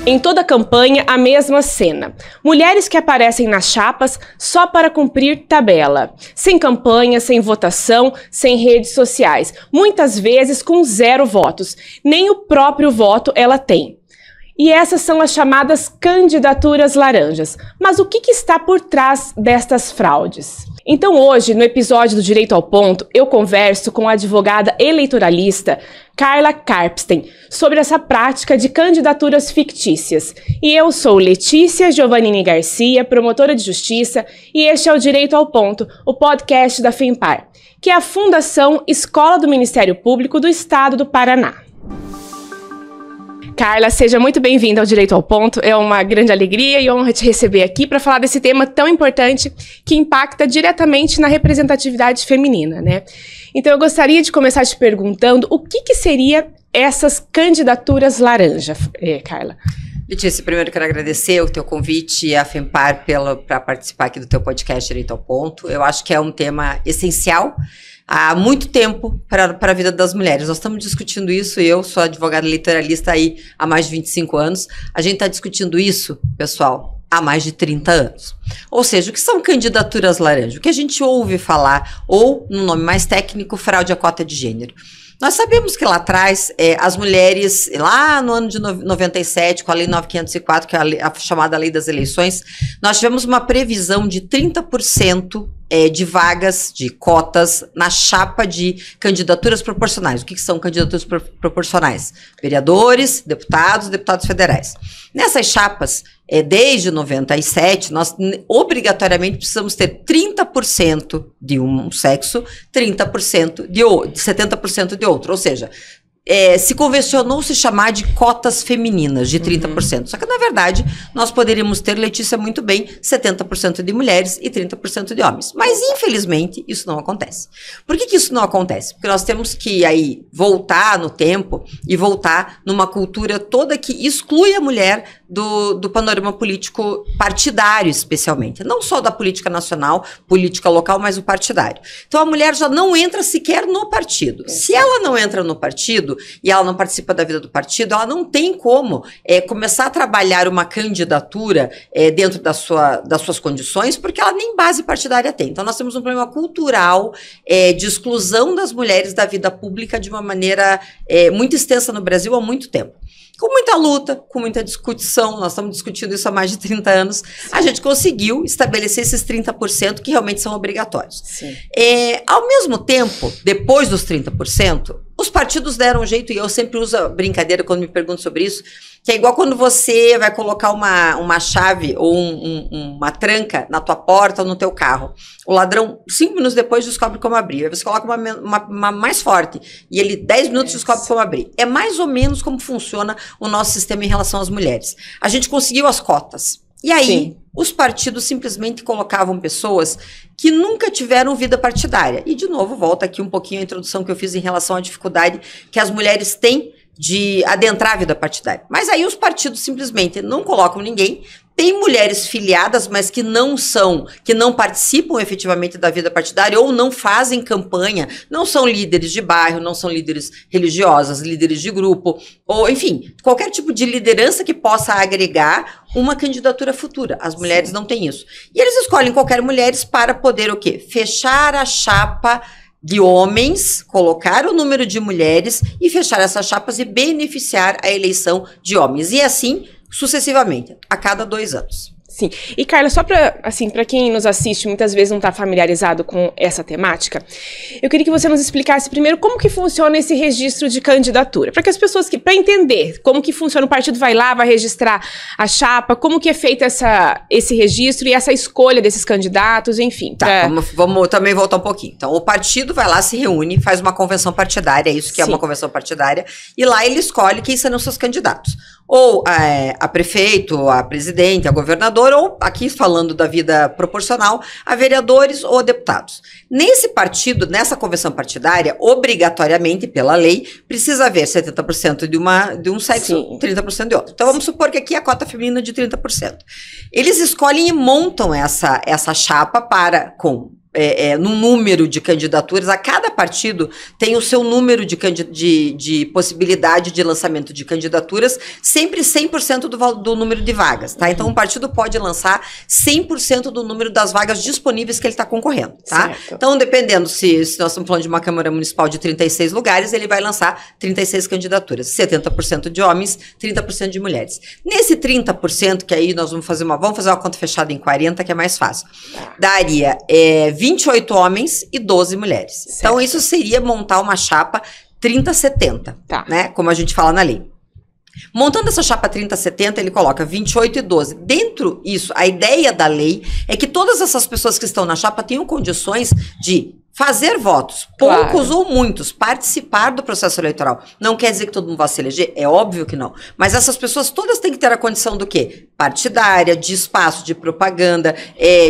Em toda a campanha, a mesma cena. Mulheres que aparecem nas chapas só para cumprir tabela. Sem campanha, sem votação, sem redes sociais. Muitas vezes com 0 votos. Nem o próprio voto ela tem. E essas são as chamadas candidaturas laranjas. Mas o que está por trás destas fraudes? Então hoje, no episódio do Direito ao Ponto, eu converso com a advogada eleitoralista Carla Karpsten sobre essa prática de candidaturas fictícias. E eu sou Letícia Giovannini Garcia, promotora de justiça, e este é o Direito ao Ponto, o podcast da FEMPAR, que é a Fundação Escola do Ministério Público do Estado do Paraná. Carla, seja muito bem-vinda ao Direito ao Ponto. É uma grande alegria e honra te receber aqui para falar desse tema tão importante que impacta diretamente na representatividade feminina, né? Então eu gostaria de começar te perguntando o que seria essas candidaturas laranja, Carla? Letícia, primeiro quero agradecer o teu convite e a FEMPAR para participar aqui do teu podcast Direito ao Ponto. Eu acho que é um tema essencial há muito tempo para a vida das mulheres. Nós estamos discutindo isso, eu sou advogada eleitoralista aí há mais de 25 anos. A gente está discutindo isso, pessoal, há mais de 30 anos. Ou seja, o que são candidaturas laranja? O que a gente ouve falar, ou, no nome mais técnico, fraude à cota de gênero. Nós sabemos que lá atrás, as mulheres, lá no ano de 97, com a Lei 9.504, que é a chamada Lei das Eleições, nós tivemos uma previsão de 30% de vagas, de cotas, na chapa de candidaturas proporcionais. O que são candidaturas proporcionais? Vereadores, deputados federais. Nessas chapas, desde 97, nós obrigatoriamente precisamos ter 30% de um sexo, 30% de 70% de outro. Ou seja, se convencionou se chamar de cotas femininas de 30%. Só que, na verdade, nós poderíamos ter, Letícia, muito bem, 70% de mulheres e 30% de homens. Mas, infelizmente, isso não acontece. Por que isso não acontece? Porque nós temos que aí voltar no tempo e voltar numa cultura toda que exclui a mulher do panorama político partidário, especialmente. Não só da política nacional, política local, mas o partidário. Então, a mulher já não entra sequer no partido. Se ela não entra no partido e ela não participa da vida do partido, ela não tem como começar a trabalhar uma candidatura dentro das suas condições, porque ela nem base partidária tem. Então, nós temos um problema cultural de exclusão das mulheres da vida pública de uma maneira muito extensa no Brasil há muito tempo. Com muita luta, com muita discussão, nós estamos discutindo isso há mais de 30 anos, a gente conseguiu estabelecer esses 30% que realmente são obrigatórios. Ao mesmo tempo, depois dos 30%, os partidos deram um jeito, e eu sempre uso a brincadeira quando me perguntam sobre isso, que é igual quando você vai colocar uma chave ou uma tranca na tua porta ou no teu carro. O ladrão, 5 minutos depois, descobre como abrir. Aí você coloca uma mais forte e ele, 10 minutos, descobre como abrir. É mais ou menos como funciona o nosso sistema em relação às mulheres. A gente conseguiu as cotas. E aí, os partidos simplesmente colocavam pessoas que nunca tiveram vida partidária. E, de novo, volta aqui um pouquinho a introdução que eu fiz em relação à dificuldade que as mulheres têm de adentrar a vida partidária. Mas aí os partidos simplesmente não colocam ninguém. Tem mulheres filiadas, mas que não participam efetivamente da vida partidária ou não fazem campanha, não são líderes de bairro, não são líderes religiosas, líderes de grupo, ou enfim, qualquer tipo de liderança que possa agregar uma candidatura futura. As mulheres não têm isso. E eles escolhem qualquer mulheres para poder o quê? Fechar a chapa de homens, colocar o número de mulheres e fechar essas chapas e beneficiar a eleição de homens. E assim, sucessivamente, a cada 2 anos. Sim. E, Carla, só para quem nos assiste, muitas vezes não está familiarizado com essa temática, eu queria que você nos explicasse primeiro como que funciona esse registro de candidatura, para que as pessoas, para entender como que funciona, o partido vai lá, vai registrar a chapa, como que é feito esse registro e essa escolha desses candidatos, enfim. Tá, vamos também voltar um pouquinho. Então, o partido vai lá, se reúne, faz uma convenção partidária, é isso que é uma convenção partidária, e lá ele escolhe quem serão seus candidatos. Ou a prefeito, a presidente, a governador, ou, aqui falando da vida proporcional, a vereadores ou a deputados. Nesse partido, nessa convenção partidária, obrigatoriamente, pela lei, precisa haver 70% de um sexo, 30% de outro. Então, vamos supor que aqui a cota feminina é de 30%. Eles escolhem e montam essa chapa com no número de candidaturas, a cada partido tem o seu número de possibilidade de lançamento de candidaturas, sempre 100% do número de vagas, tá? Então, um partido pode lançar 100% do número das vagas disponíveis que ele está concorrendo, tá? Certo. Então, dependendo se nós estamos falando de uma Câmara Municipal de 36 lugares, ele vai lançar 36 candidaturas, 70% de homens, 30% de mulheres. Nesse 30%, que aí nós vamos fazer uma conta fechada em 40, que é mais fácil, daria 28 homens e 12 mulheres. Certo. Então, isso seria montar uma chapa 30-70, tá, né? Como a gente fala na lei. Montando essa chapa 30-70, ele coloca 28 e 12. Dentro disso, a ideia da lei é que todas essas pessoas que estão na chapa tenham condições de fazer votos, poucos ou muitos, participar do processo eleitoral. Não quer dizer que todo mundo vá se eleger? É óbvio que não. Mas essas pessoas todas têm que ter a condição do quê? Partidária, de espaço, de propaganda,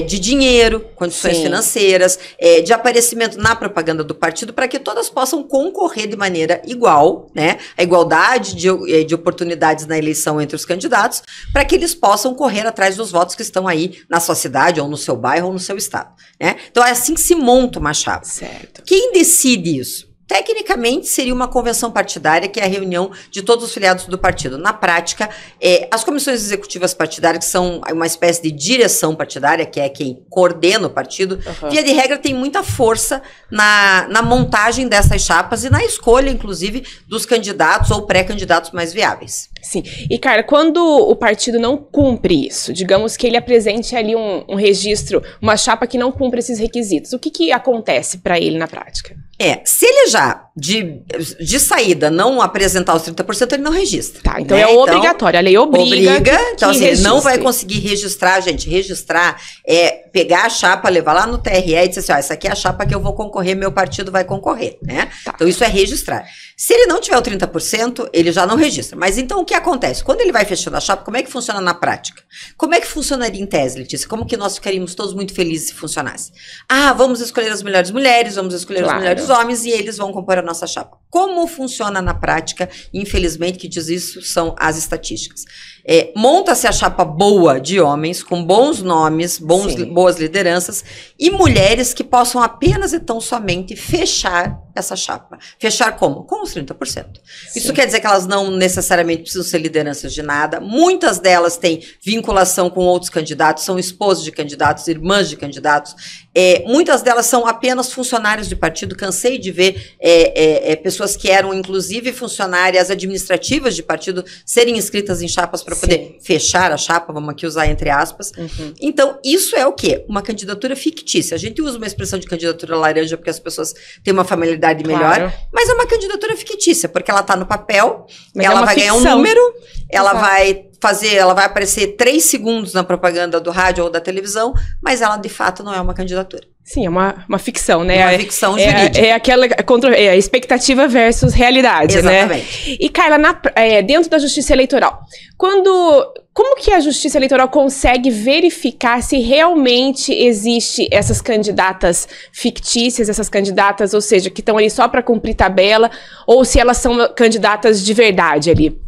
de dinheiro, condições financeiras, de aparecimento na propaganda do partido, para que todas possam concorrer de maneira igual, né? A igualdade de oportunidades na eleição entre os candidatos, para que eles possam correr atrás dos votos que estão aí na sua cidade, ou no seu bairro, ou no seu estado, né? Então é assim que se monta uma chapa. Certo. Quem decide isso? Tecnicamente, seria uma convenção partidária, que é a reunião de todos os filiados do partido. Na prática, as comissões executivas partidárias, que são uma espécie de direção partidária, que é quem coordena o partido, via de regra, tem muita força na montagem dessas chapas e na escolha, inclusive, dos candidatos ou pré-candidatos mais viáveis. Sim. E, cara, quando o partido não cumpre isso, digamos que ele apresente ali um registro, uma chapa que não cumpre esses requisitos, o que acontece para ele na prática? Se ele já, de saída, não apresentar os 30%, ele não registra. Tá, então né? é obrigatório, a lei obriga então, assim, ele não vai conseguir registrar, gente. Registrar é pegar a chapa, levar lá no TRE e dizer assim, ó, essa aqui é a chapa que eu vou concorrer, meu partido vai concorrer, né? Tá. Então, isso é registrar. Se ele não tiver o 30%, ele já não registra. Mas então, o que acontece? Quando ele vai fechando a chapa, como é que funciona na prática? Como é que funcionaria em tese, Letícia? Como que nós ficaríamos todos muito felizes se funcionasse? Vamos escolher as melhores mulheres, vamos escolher os melhores homens e eles vão compor a nossa chapa. Como funciona na prática? Infelizmente, que diz isso são as estatísticas. Monta-se a chapa boa de homens, com bons nomes, boas lideranças, e mulheres que possam apenas e tão somente fechar essa chapa. Fechar como? Com os 30%. Sim. Isso quer dizer que elas não necessariamente precisam ser lideranças de nada. Muitas delas têm vinculação com outros candidatos, são esposas de candidatos, irmãs de candidatos. Muitas delas são apenas funcionários de partido. Cansei de ver pessoas que eram, inclusive, funcionárias administrativas de partido serem inscritas em chapas para poder fechar a chapa, vamos aqui usar entre aspas. Então, isso é o quê? Uma candidatura fictícia. A gente usa uma expressão de candidatura laranja porque as pessoas têm uma familiaridade melhor, mas é uma candidatura fictícia, porque ela está no papel, mas ela vai ganhar um número, ela vai aparecer 3 segundos na propaganda do rádio ou da televisão, mas ela, de fato, não é uma candidatura. Sim, é uma ficção, né? Uma ficção jurídica. É aquela expectativa versus realidade, exatamente, né? E, Carla, dentro da Justiça Eleitoral, como que a Justiça Eleitoral consegue verificar se realmente existe essas candidatas fictícias, essas candidatas, ou seja, que estão ali só para cumprir tabela, ou se elas são candidatas de verdade ali?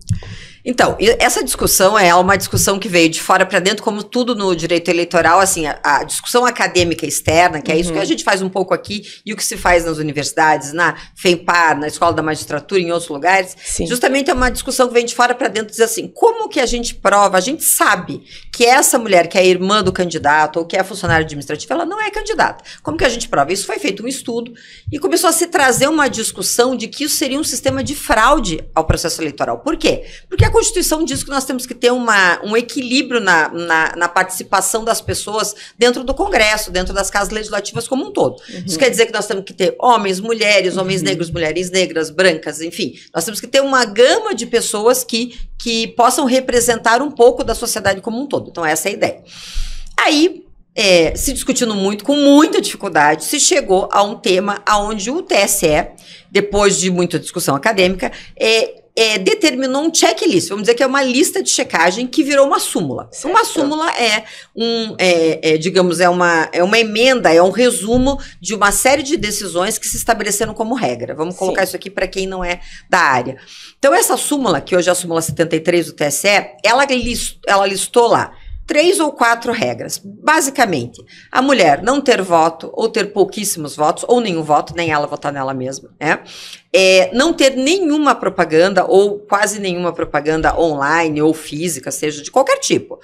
Então, essa discussão é uma discussão que veio de fora para dentro, como tudo no direito eleitoral, assim, a discussão acadêmica externa, que é isso que a gente faz um pouco aqui, e o que se faz nas universidades, na FEMPAR, na Escola da Magistratura, em outros lugares, justamente é uma discussão que vem de fora para dentro, diz assim, como que a gente prova, a gente sabe que essa mulher, que é a irmã do candidato, ou que é funcionária administrativa, ela não é candidata. Como que a gente prova? Isso foi feito um estudo, e começou a se trazer uma discussão de que isso seria um sistema de fraude ao processo eleitoral. Por quê? Porque a Constituição diz que nós temos que ter um equilíbrio na participação das pessoas dentro do Congresso, dentro das casas legislativas como um todo. Isso quer dizer que nós temos que ter homens, mulheres, homens negros, mulheres negras, brancas, enfim. Nós temos que ter uma gama de pessoas que possam representar um pouco da sociedade como um todo. Então, essa é a ideia. Aí, se discutindo muito, com muita dificuldade, se chegou a um tema onde o TSE, depois de muita discussão acadêmica, determinou um checklist, vamos dizer que é uma lista de checagem que virou uma súmula. Certo. Uma súmula digamos, é uma emenda, é um resumo de uma série de decisões que se estabeleceram como regra. Vamos colocar isso aqui para quem não é da área. Então, essa súmula, que hoje é a súmula 73 do TSE, ela listou lá 3 ou 4 regras. Basicamente, a mulher não ter voto, ou ter pouquíssimos votos, ou nenhum voto, nem ela votar nela mesma, né? Não ter nenhuma propaganda, ou quase nenhuma propaganda online ou física, seja de qualquer tipo.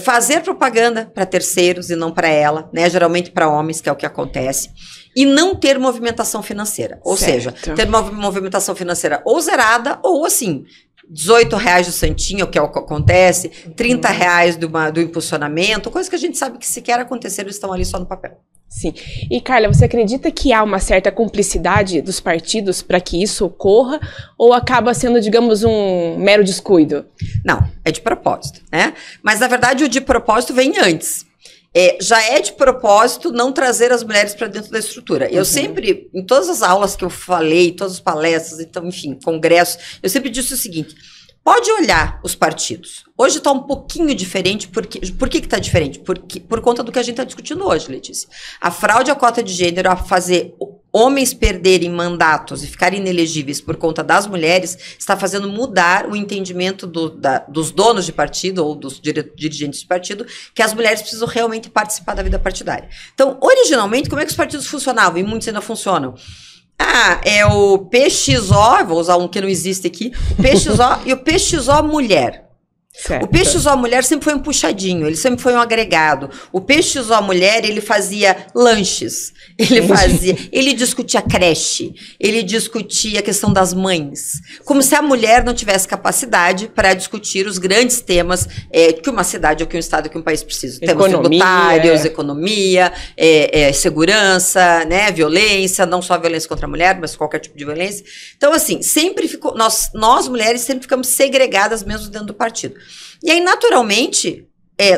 Fazer propaganda para terceiros e não para ela, né? Geralmente para homens, que é o que acontece. E não ter movimentação financeira. Ou seja, ter uma movimentação financeira ou zerada, ou assim, R$18 do santinho, que é o que acontece, R$30 do impulsionamento, coisa que a gente sabe que sequer aconteceram, estão ali só no papel. Sim. E, Carla, você acredita que há uma certa cumplicidade dos partidos para que isso ocorra, ou acaba sendo, digamos, um mero descuido? Não, é de propósito, né? Mas, na verdade, o de propósito vem antes. Já é de propósito não trazer as mulheres para dentro da estrutura. Eu sempre, em todas as aulas que eu falei, todas as palestras, então, enfim, congressos, eu sempre disse o seguinte: pode olhar os partidos. Hoje está um pouquinho diferente. Por que está diferente? Por conta do que a gente está discutindo hoje, Letícia. A fraude à cota de gênero, a fazer homens perderem mandatos e ficarem inelegíveis por conta das mulheres, está fazendo mudar o entendimento dos donos de partido ou dos dirigentes de partido, que as mulheres precisam realmente participar da vida partidária. Então, originalmente, como é que os partidos funcionavam? E muitos ainda funcionam. É o PXO, vou usar um que não existe aqui, o PXO e o PXO mulher. Certo. O PXO mulher sempre foi um puxadinho, ele sempre foi um agregado. O PXO mulher, ele fazia lanches, ele discutia creche, ele discutia a questão das mães. Como se a mulher não tivesse capacidade para discutir os grandes temas que uma cidade, ou que um estado, ou que um país precisa. Temas tributários, economia, segurança, né, violência, não só violência contra a mulher, mas qualquer tipo de violência. Então, assim, sempre ficou, nós mulheres sempre ficamos segregadas mesmo dentro do partido. E aí, naturalmente,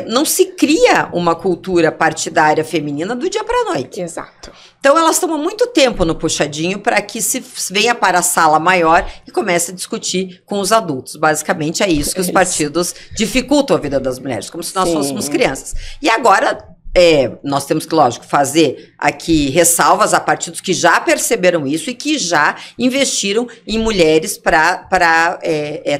não se cria uma cultura partidária feminina do dia para a noite. Exato. Então, elas tomam muito tempo no puxadinho para que se venha para a sala maior e comece a discutir com os adultos. Basicamente, é isso que os partidos dificultam a vida das mulheres, como se nós fôssemos crianças. E agora, nós temos que, lógico, fazer aqui ressalvas a partidos que já perceberam isso e que já investiram em mulheres para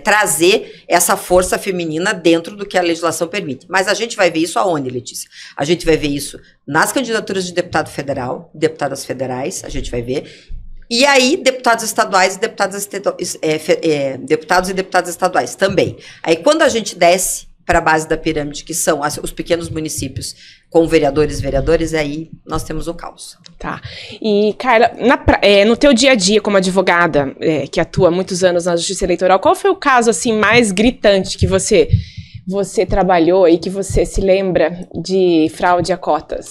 trazer essa força feminina dentro do que a legislação permite. Mas a gente vai ver isso aonde, Letícia? A gente vai ver isso nas candidaturas de deputado federal, deputadas federais, a gente vai ver. E aí, deputados estaduais e deputados e deputadas estaduais também. Aí, quando a gente desce para a base da pirâmide, que são os pequenos municípios com vereadores e vereadores, aí nós temos o caos. Tá. E, Carla, no teu dia a dia como advogada, que atua há muitos anos na Justiça Eleitoral, qual foi o caso assim mais gritante que você trabalhou e que você se lembra de fraude a cotas?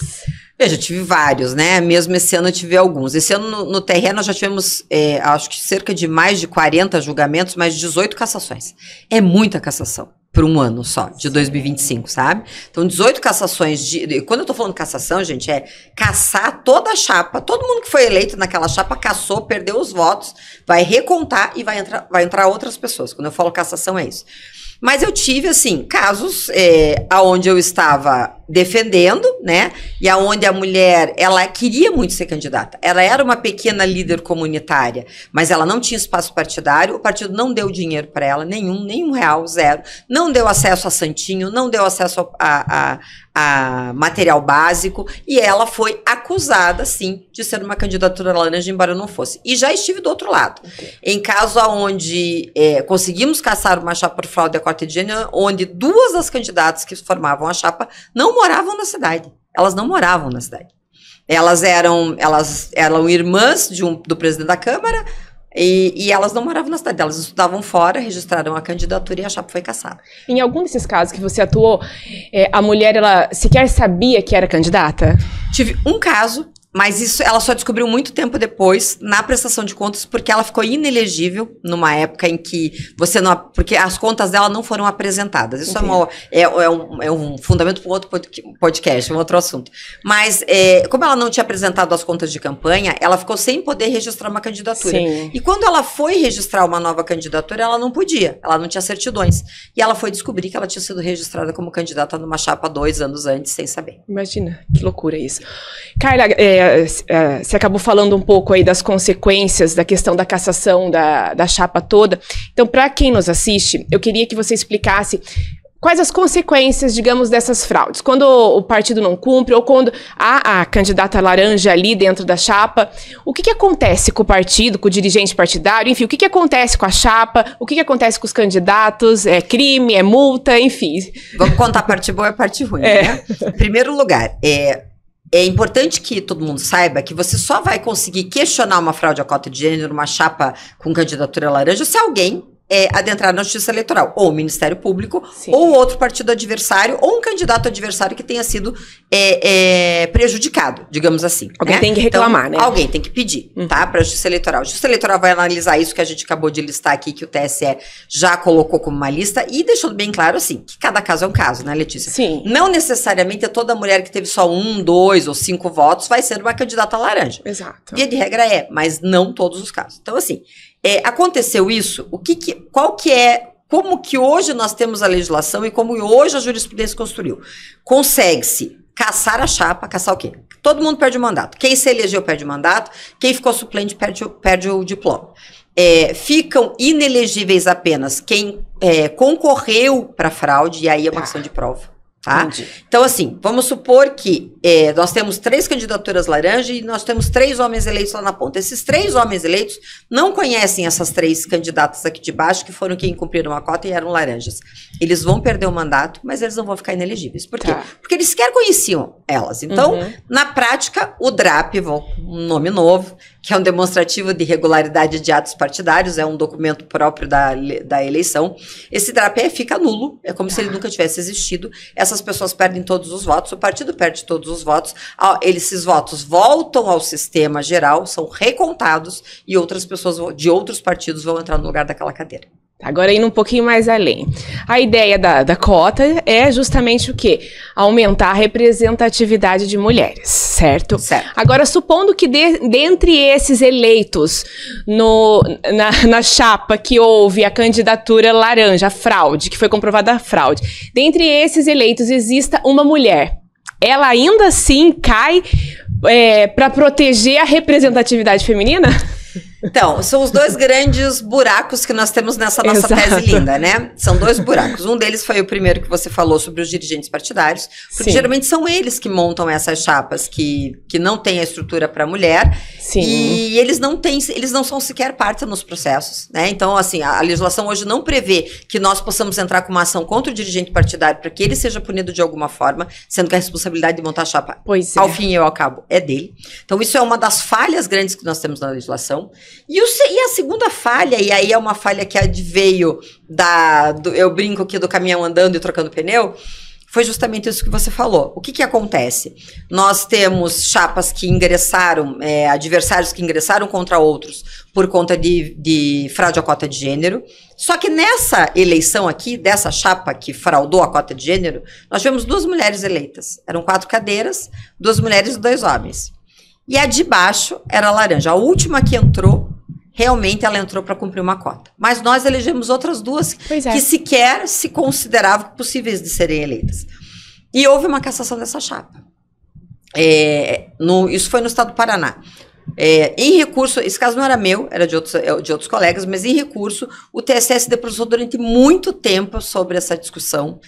Veja, eu tive vários, né? Mesmo esse ano eu tive alguns. Esse ano no TRE nós já tivemos, acho que cerca de mais de 40 julgamentos, mais de 18 cassações. É muita cassação por um ano só, de 2025, sabe? Então, 18 cassações quando eu tô falando cassação, gente, é cassar toda a chapa, todo mundo que foi eleito naquela chapa cassou, perdeu os votos, vai recontar e vai entrar outras pessoas. Quando eu falo cassação, é isso. Mas eu tive, assim, casos aonde eu estava defendendo, né, e aonde a mulher, ela queria muito ser candidata. Ela era uma pequena líder comunitária, mas ela não tinha espaço partidário, o partido não deu dinheiro para ela, nenhum real, zero. Não deu acesso a santinho, não deu acesso a material básico, e ela foi acusada, sim, de ser uma candidatura laranja, embora não fosse. E já estive do outro lado. Em caso onde conseguimos caçar uma chapa por fraude à cota de gênero, onde duas das candidatas que formavam a chapa não moravam na cidade. Elas não moravam na cidade. Elas eram irmãs do presidente da Câmara, e elas não moravam na cidade, elas estudavam fora, registraram a candidatura e a chapa foi cassada. Em algum desses casos que você atuou, a mulher, ela sequer sabia que era candidata? Tive um caso, mas isso ela só descobriu muito tempo depois, na prestação de contas, porque ela ficou inelegível numa época em que porque as contas dela não foram apresentadas. Isso é um fundamento para um outro podcast, um outro assunto. Mas, como ela não tinha apresentado as contas de campanha, ela ficou sem poder registrar uma candidatura. Sim. E quando ela foi registrar uma nova candidatura, ela não podia, ela não tinha certidões. E ela foi descobrir que ela tinha sido registrada como candidata numa chapa 2 anos antes, sem saber. Imagina, que loucura isso. Carla, você acabou falando um pouco aí das consequências da questão da cassação da chapa toda. Então, para quem nos assiste, eu queria que você explicasse quais as consequências, digamos, dessas fraudes? Quando o partido não cumpre ou quando há a candidata laranja ali dentro da chapa, o que acontece com o partido, com o dirigente partidário? Enfim, o que acontece com a chapa? O que acontece com os candidatos? É crime, é multa, enfim. Vamos contar a parte boa e a parte ruim, né? Em primeiro lugar, é importante que todo mundo saiba que você só vai conseguir questionar uma fraude à cota de gênero, uma chapa com candidatura laranja, se alguém adentrar na Justiça Eleitoral, ou o Ministério Público, Sim. ou outro partido adversário, ou um candidato adversário que tenha sido prejudicado, digamos assim. Alguém tem que reclamar, então, né? Alguém tem que pedir, tá? Para a Justiça Eleitoral. A Justiça Eleitoral vai analisar isso que a gente acabou de listar aqui, que o TSE já colocou como uma lista, e deixando bem claro, assim, que cada caso é um caso, né, Letícia? Sim. Não necessariamente toda mulher que teve só 1, 2 ou 5 votos vai ser uma candidata laranja. Exato. Via de regra mas não todos os casos. Então, assim, aconteceu isso, como que hoje nós temos a legislação e como hoje a jurisprudência construiu? Consegue-se caçar a chapa, caçar o quê? Todo mundo perde o mandato. Quem se elegeu perde o mandato, quem ficou suplente perde o diploma. Ficam inelegíveis apenas quem concorreu para fraude, e aí é uma questão de prova. Tá? Então, assim, vamos supor que nós temos 3 candidaturas laranja e nós temos 3 homens eleitos lá na ponta. Esses 3 homens eleitos não conhecem essas 3 candidatas aqui de baixo, que foram quem cumpriram a cota e eram laranjas. Eles vão perder o mandato, mas eles não vão ficar inelegíveis. Por quê? Porque eles sequer conheciam elas. Então, na prática, o DRAP, um nome novo, que é um demonstrativo de regularidade de atos partidários, é um documento próprio da eleição. Esse DRAP fica nulo, é como se ele nunca tivesse existido. Essas pessoas perdem todos os votos, o partido perde todos os votos, esses votos voltam ao sistema geral, são recontados e outras pessoas de outros partidos vão entrar no lugar daquela cadeira. Agora, indo um pouquinho mais além. A ideia da cota é justamente o quê? Aumentar a representatividade de mulheres, certo? Certo. Agora, supondo que dentre esses eleitos na chapa que houve a candidatura laranja, a fraude, que foi comprovada a fraude, dentre esses eleitos exista uma mulher, ela ainda assim cai para proteger a representatividade feminina? Então, são os 2 grandes buracos que nós temos nessa nossa tese linda, né? São 2 buracos. Um deles foi o primeiro que você falou sobre os dirigentes partidários, porque geralmente são eles que montam essas chapas que não têm a estrutura para mulher. Sim. E eles não são sequer parte nos processos, né? Então, assim, a legislação hoje não prevê que nós possamos entrar com uma ação contra o dirigente partidário para que ele seja punido de alguma forma, sendo que a responsabilidade de montar a chapa, ao fim e ao cabo, é dele. Então, isso é uma das falhas grandes que nós temos na legislação. E a segunda falha, e aí é uma falha que adveio eu brinco aqui do caminhão andando e trocando pneu, foi justamente isso que você falou. O que acontece? Nós temos chapas que ingressaram, adversários que ingressaram contra outros por conta de fraude à cota de gênero. Só que nessa eleição aqui, dessa chapa que fraudou a cota de gênero, nós tivemos 2 mulheres eleitas. Eram 4 cadeiras, 2 mulheres e 2 homens. E a de baixo era a laranja. A última que entrou, realmente ela entrou para cumprir uma cota. Mas nós elegemos outras 2 que sequer se consideravam possíveis de serem eleitas. E houve uma cassação dessa chapa. Isso foi no estado do Paraná. Em recurso, esse caso não era meu, era de outros colegas, mas em recurso, o TSE se debruçou durante muito tempo sobre essa discussão,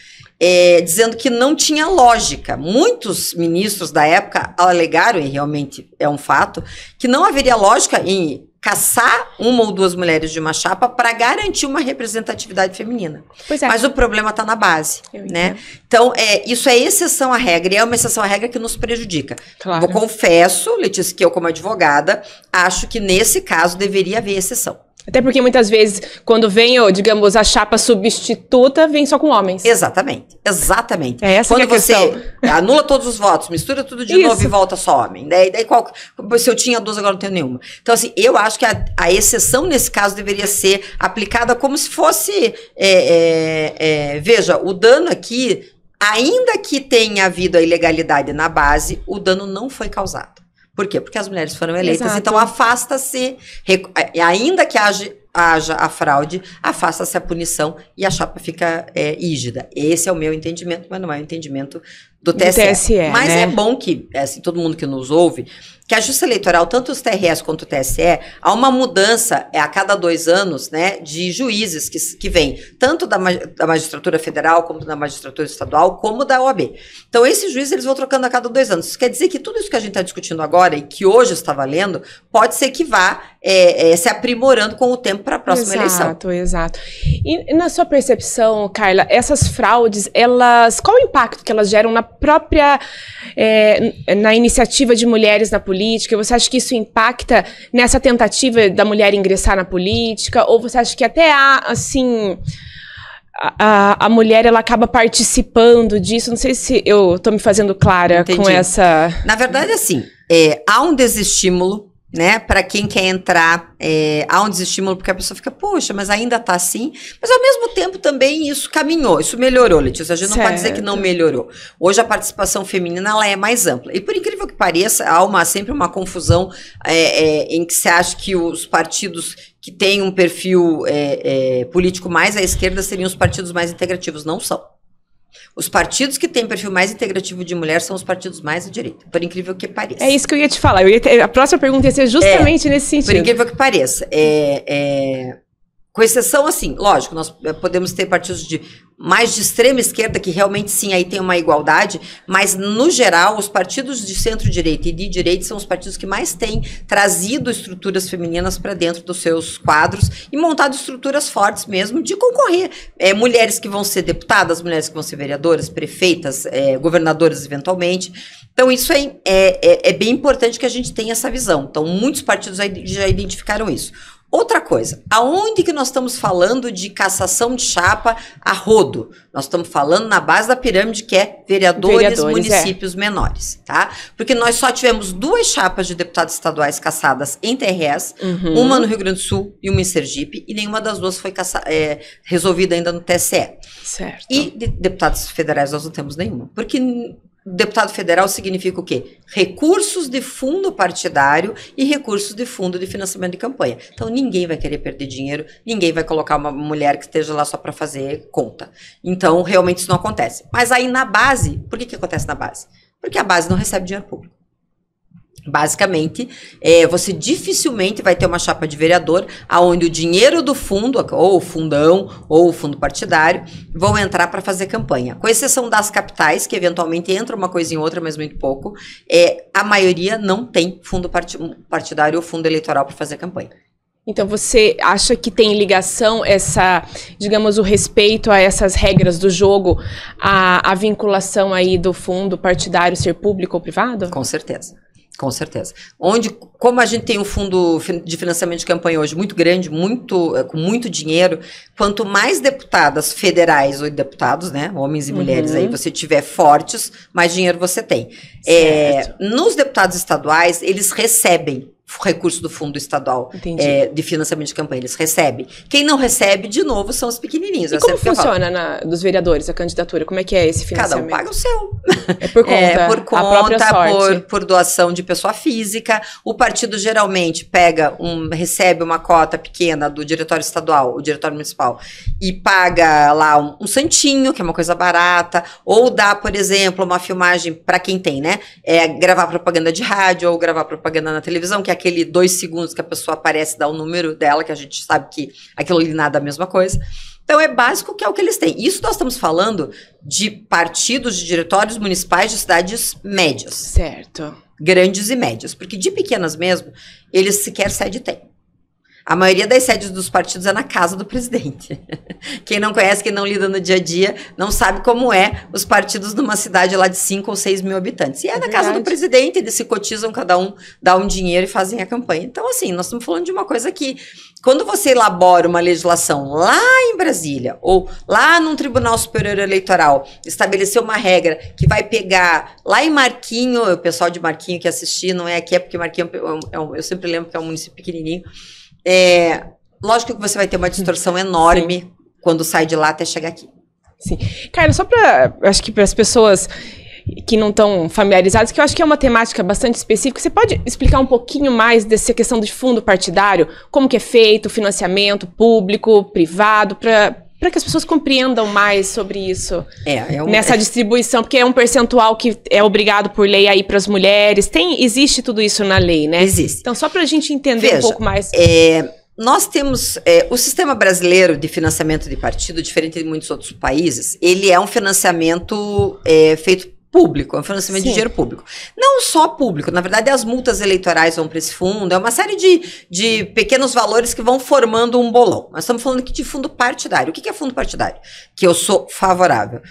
dizendo que não tinha lógica. Muitos ministros da época alegaram, e realmente é um fato, que não haveria lógica em caçar 1 ou 2 mulheres de uma chapa para garantir uma representatividade feminina. Mas o problema está na base, né? Então, isso é exceção à regra, e é uma exceção à regra que nos prejudica. Claro. Eu confesso, Letícia, que eu como advogada, acho que nesse caso deveria haver exceção. Até porque muitas vezes, quando vem, digamos, a chapa substituta, vem só com homens. Exatamente, exatamente. É essa quando que é a questão. Você anula todos os votos, mistura tudo de novo e volta só homem. Daí se eu tinha 2, agora não tenho nenhuma. Então, assim, eu acho que a exceção nesse caso deveria ser aplicada como se fosse... veja, o dano aqui, ainda que tenha havido a ilegalidade na base, o dano não foi causado. Por quê? Porque as mulheres foram eleitas, Exato. Então afasta-se, ainda que haja a fraude, afasta-se a punição e a chapa fica rígida. Esse é o meu entendimento, mas não é o entendimento do TSE. Mas né? é bom que, assim, todo mundo que nos ouve, que a Justiça Eleitoral, tanto os TRS quanto o TSE, há uma mudança a cada 2 anos, né, de juízes que vêm, tanto da magistratura federal, como da magistratura estadual, como da OAB. Então, esses juízes, eles vão trocando a cada 2 anos. Isso quer dizer que tudo isso que a gente está discutindo agora, e que hoje está valendo, pode ser que vá se aprimorando com o tempo para a próxima eleição. Exato. E na sua percepção, Carla, essas fraudes, qual o impacto que elas geram na própria, na iniciativa de mulheres na política? Você acha que isso impacta nessa tentativa da mulher ingressar na política? Ou você acha que até assim, a mulher ela acaba participando disso? Não sei se eu estou me fazendo clara. Entendi. Com essa... Na verdade, assim, há um desestímulo, né, para quem quer entrar, há um desestímulo porque a pessoa fica, poxa, mas ainda tá assim, mas ao mesmo tempo também isso caminhou, isso melhorou, Letícia, a gente não pode dizer que não melhorou. Hoje a participação feminina, ela é mais ampla, e por incrível que pareça, há sempre uma confusão em que se acha que os partidos que têm um perfil político mais à esquerda seriam os partidos mais integrativos, não são. Os partidos que têm perfil mais integrativo de mulher são os partidos mais à direita, por incrível que pareça. É isso que eu ia te falar. A próxima pergunta ia ser justamente nesse sentido. Por incrível que pareça. Com exceção, assim, lógico, nós podemos ter partidos mais de extrema esquerda, que realmente, sim, aí tem uma igualdade, mas, no geral, os partidos de centro-direita e de direita são os partidos que mais têm trazido estruturas femininas para dentro dos seus quadros e montado estruturas fortes mesmo de concorrer. Mulheres que vão ser deputadas, mulheres que vão ser vereadoras, prefeitas, governadoras, eventualmente. Então, isso é bem importante que a gente tenha essa visão. Então, muitos partidos já identificaram isso. Outra coisa, aonde que nós estamos falando de cassação de chapa a rodo? Nós estamos falando na base da pirâmide, que é vereadores municípios menores, tá? Porque nós só tivemos 2 chapas de deputados estaduais cassadas em TRS, uma no Rio Grande do Sul e uma em Sergipe, e nenhuma das duas foi resolvida ainda no TSE. Certo. E de deputados federais nós não temos nenhuma, porque... Deputado federal significa o quê? Recursos de fundo partidário e recursos de fundo de financiamento de campanha. Então, ninguém vai querer perder dinheiro, ninguém vai colocar uma mulher que esteja lá só para fazer conta. Então, realmente isso não acontece. Mas aí na base, por que acontece na base? Porque a base não recebe dinheiro público. Basicamente, você dificilmente vai ter uma chapa de vereador onde o dinheiro do fundo, ou o fundão, ou o fundo partidário, vão entrar para fazer campanha. Com exceção das capitais, que eventualmente entra uma coisa em outra, mas muito pouco, a maioria não tem fundo partidário ou fundo eleitoral para fazer campanha. Então, você acha que tem ligação digamos, o respeito a essas regras do jogo, a vinculação aí do fundo partidário ser público ou privado? Com certeza. Com certeza. Como a gente tem um fundo de financiamento de campanha hoje muito grande, com muito dinheiro, quanto mais deputadas federais ou deputados, né, homens e mulheres aí, você tiver fortes, mais dinheiro você tem. Nos deputados estaduais, eles recebem recurso do fundo estadual de financiamento de campanha, eles recebem. Quem não recebe, de novo, são os pequenininhos. E como funciona dos vereadores a candidatura? Como é que é esse financiamento? Cada um paga o seu. É por conta, por conta, a própria sorte. Por doação de pessoa física. O partido geralmente recebe uma cota pequena do diretório estadual, o diretório municipal, e paga lá um santinho, que é uma coisa barata, ou dá, por exemplo, uma filmagem para quem tem, né? Gravar propaganda de rádio ou gravar propaganda na televisão, que é aquele 2 segundos que a pessoa aparece, dá o número dela, que a gente sabe que aquilo ali nada é a mesma coisa. Então, é básico que é o que eles têm. Isso nós estamos falando de partidos, de diretórios municipais de cidades médias. Certo. Grandes e médias. Porque de pequenas mesmo, eles sequer sede têm. A maioria das sedes dos partidos é na casa do presidente. Quem não conhece, quem não lida no dia a dia, não sabe como os partidos numa cidade lá de 5 ou 6 mil habitantes. E na casa do presidente, eles se cotizam, cada um dá um dinheiro e fazem a campanha. Então, assim, nós estamos falando de uma coisa que, quando você elabora uma legislação lá em Brasília, ou lá num Tribunal Superior Eleitoral, estabelecer uma regra que vai pegar lá em Marquinho, o pessoal de Marquinho que assistir, não é aqui, é porque Marquinho, eu sempre lembro que é um município pequenininho, lógico que você vai ter uma distorção enorme quando sai de lá até chegar aqui. Sim. Cara, acho que para as pessoas que não estão familiarizadas, que eu acho que é uma temática bastante específica, você pode explicar um pouquinho mais dessa questão de fundo partidário? Como que é feito, financiamento público, privado, para para que as pessoas compreendam mais sobre isso, nessa distribuição. distribuição, porque é um percentual que é obrigado por lei aí para as mulheres. Existe tudo isso na lei, né? Existe. Então, só para a gente entender um pouco mais. Nós temos o sistema brasileiro de financiamento de partido, diferente de muitos outros países, ele é um financiamento feito público, é um financiamento de dinheiro público. Não só público, na verdade as multas eleitorais vão para esse fundo, é uma série de pequenos valores que vão formando um bolão. Nós estamos falando aqui de fundo partidário. O que é fundo partidário? Que eu sou favorável.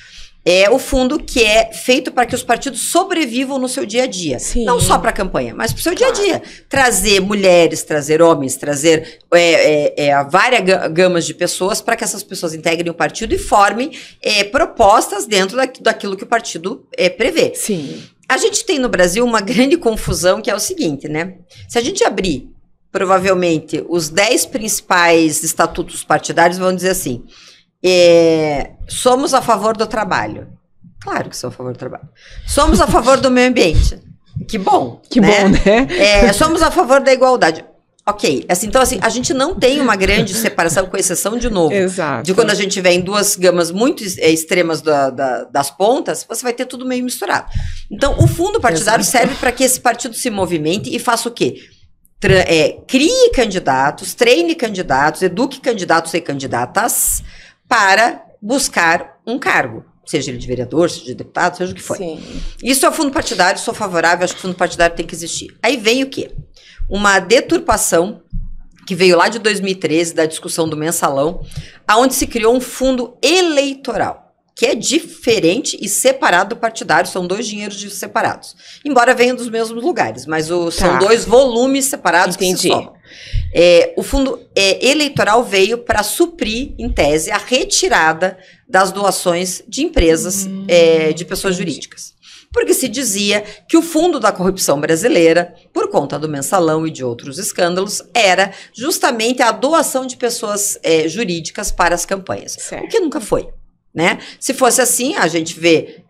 É o fundo que é feito para que os partidos sobrevivam no seu dia a dia. Sim. Não só para a campanha, mas para o seu dia a dia. Trazer mulheres, trazer homens, trazer várias gamas de pessoas para que essas pessoas integrem o partido e formem propostas dentro daquilo que o partido prevê. Sim. A gente tem no Brasil uma grande confusão que é o seguinte, né? Se a gente abrir, provavelmente, os 10 principais estatutos partidários vão dizer assim... somos a favor do trabalho. Claro que sou a favor do trabalho. Somos a favor do meio ambiente. Que bom. Que bom, né? Somos a favor da igualdade. Ok. Então, a gente não tem uma grande separação, com exceção, de novo, exato, de quando a gente vem em duas gamas muito extremas das pontas, você vai ter tudo meio misturado. Então, o fundo partidário serve para que esse partido se movimente e faça o quê? Crie candidatos, treine candidatos, eduque candidatos e candidatas para buscar um cargo, seja ele de vereador, seja de deputado, seja o que for. Sim. Isso é o fundo partidário, sou favorável, acho que o fundo partidário tem que existir. Aí vem o quê? Uma deturpação que veio lá de 2013, da discussão do mensalão, aonde se criou um fundo eleitoral, que é diferente e separado do partidário, são 2 dinheiros separados. Embora venham dos mesmos lugares, mas são 2 volumes separados. Entendi. Que se somam. O fundo eleitoral veio para suprir, em tese, a retirada das doações de empresas de pessoas jurídicas. Porque se dizia que o fundo da corrupção brasileira, por conta do mensalão e de outros escândalos, era justamente a doação de pessoas jurídicas para as campanhas. Certo. O que nunca foi. Né? Se fosse assim, a gente vê,